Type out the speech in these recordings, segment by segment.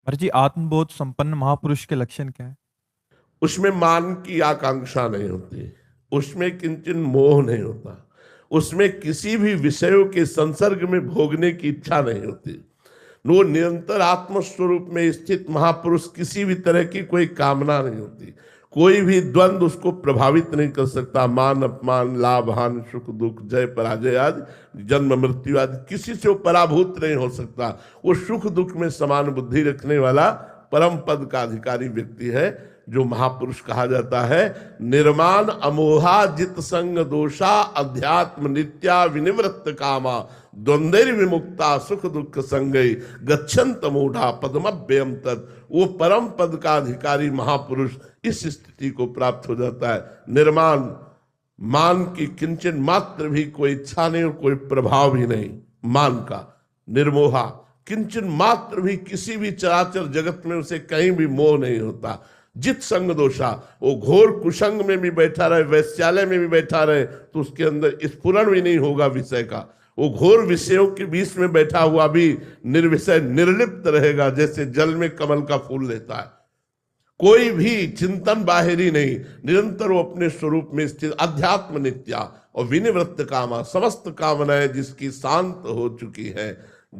महाराज जी, आत्मबोध संपन्न महापुरुष के लक्षण क्या है? उसमें मान की आकांक्षा नहीं होती, उसमें किंचन मोह नहीं होता, उसमें किसी भी विषयों के संसर्ग में भोगने की इच्छा नहीं होती। वो निरंतर आत्मस्वरूप में स्थित महापुरुष, किसी भी तरह की कोई कामना नहीं होती, कोई भी द्वंद्व उसको प्रभावित नहीं कर सकता। मान अपमान, लाभ हानि, सुख दुख, जय पराजय आदि, जन्म मृत्यु आदि, किसी से वो पराभूत नहीं हो सकता। वो सुख दुख में समान बुद्धि रखने वाला परम पद का अधिकारी व्यक्ति है, जो महापुरुष कहा जाता है। निर्माण अमोहा जित संग दोषा अध्यात्म नित्या विनिवृत्त कामा द्वंद्व विमुक्ता सुख दुख संगई गच्छन्त मूढ़ा पद्मभ्यम तत्। वो परम पद का अधिकारी महापुरुष इस स्थिति को प्राप्त हो जाता है। निर्माण, मान की किंचन मात्र भी कोई इच्छा नहीं और कोई प्रभाव भी नहीं। मान का निर्मोहा, किंचन मात्र भी किसी भी चराचर जगत में उसे कहीं भी मोह नहीं होता। जित संग दोषा, वो घोर कुसंग में भी बैठा रहे, वैश्यालय में भी बैठा रहे, तो उसके अंदर स्फुरण भी नहीं होगा विषय का। वो घोर विषयों के बीच में बैठा हुआ भी निर्विषय निर्लिप्त रहेगा, जैसे जल में कमल का फूल रहता है। कोई भी चिंतन बाहरी नहीं, निरंतर वो अपने स्वरूप में स्थित, अध्यात्म नित्या और विनिवृत्त कामा, समस्त कामनाएं जिसकी शांत हो चुकी है,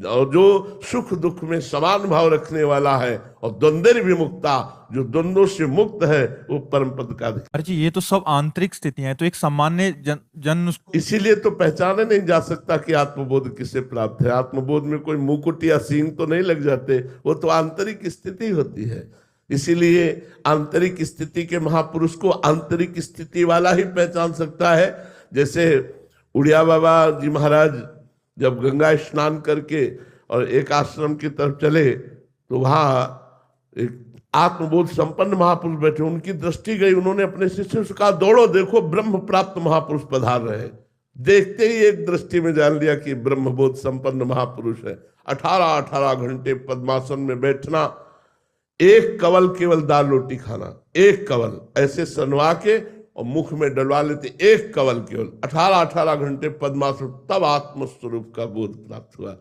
और जो सुख दुख में समान भाव रखने वाला है, और द्वंद्व विमुक्ता, जो द्वंद्वों से मुक्त है, वो परम पद का अधिकारी। महाराज जी, ये तो सब आंतरिक स्थितियां हैं, तो एक सामान्य जन उसको इसीलिए तो पहचाना नहीं जा सकता कि आत्मबोध किसे प्राप्त है। आत्मबोध में कोई मुकुट या सींग तो नहीं लग जाते, वो तो आंतरिक स्थिति होती है। इसीलिए आंतरिक स्थिति के महापुरुष को आंतरिक स्थिति वाला ही पहचान सकता है। जैसे उड़िया बाबा जी महाराज जब गंगा स्नान करके और एक आश्रम की तरफ चले, तो वहां एक आत्मबोध संपन्न महापुरुष बैठे, उनकी दृष्टि गई, उन्होंने अपने शिष्यों से कहा, दौड़ो देखो ब्रह्म प्राप्त महापुरुष पधार रहे। देखते ही एक दृष्टि में जान लिया कि ब्रह्मबोध संपन्न महापुरुष है। 18 घंटे पद्मासन में बैठना, एक कवल केवल दाल रोटी खाना, एक कवल ऐसे सनवा के और मुख में डलवा लेते, एक कवल केवल 18 घंटे पद्मासन, तब आत्मस्वरूप का बोध प्राप्त हुआ।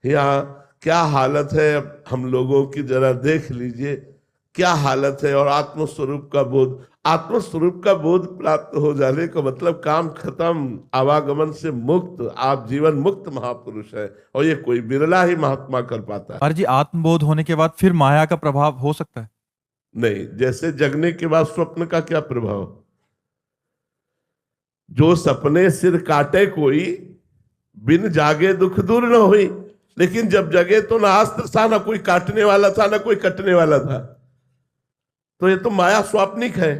यहाँ क्या हालत है अब हम लोगों की, जरा देख लीजिए क्या हालत है। और आत्मस्वरूप का बोध प्राप्त हो जाने का मतलब काम खत्म, आवागमन से मुक्त, आप जीवन मुक्त महापुरुष है, और ये कोई बिरला ही महात्मा कर पाता है। महाराज जी, आत्मबोध होने के बाद फिर माया का प्रभाव हो सकता है? नहीं, जैसे जगने के बाद स्वप्न का क्या प्रभाव। जो सपने सिर काटे कोई, बिन जागे दुख दूर न हुई। लेकिन जब जगे तो ना अस्त्र था, ना कोई काटने वाला था, ना कोई कटने वाला था। तो ये तो माया स्वाप्निक है।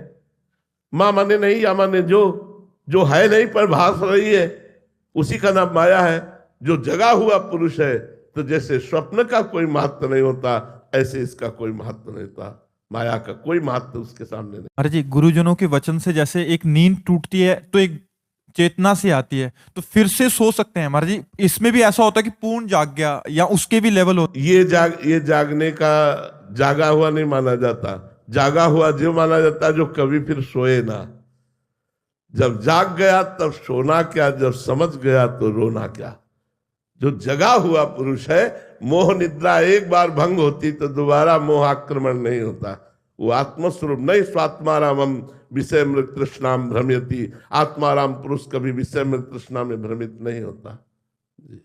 मां माने नहीं, या माने जो है नहीं पर भास रही है, उसी का नाम माया है। जो जगा हुआ पुरुष है, तो जैसे स्वप्न का कोई महत्व नहीं होता, ऐसे इसका कोई महत्व नहीं होता। माया का कोई महत्व उसके सामने नहीं। महाराज जी, गुरुजनों के वचन से जैसे एक नींद टूटती है तो एक चेतना से आती है, तो फिर से सो सकते हैं महाराज जी? इसमें भी ऐसा होता है कि पूर्ण जाग गया, या उसके भी लेवल होते? ये जागने का जागा हुआ नहीं माना जाता। जागा हुआ जो माना जाता है, जो कभी फिर सोए ना। जब जाग गया तब सोना क्या, जब समझ गया तो रोना क्या। जो जगा हुआ पुरुष है, मोह निद्रा एक बार भंग होती तो दोबारा मोह आक्रमण नहीं होता। वो आत्मस्वरूप नहीं, स्वात्मारामम विषय मृत तृष्णाम भ्रमयति। आत्माराम पुरुष कभी विषय मृत तृष्णा में भ्रमित नहीं होता। जी।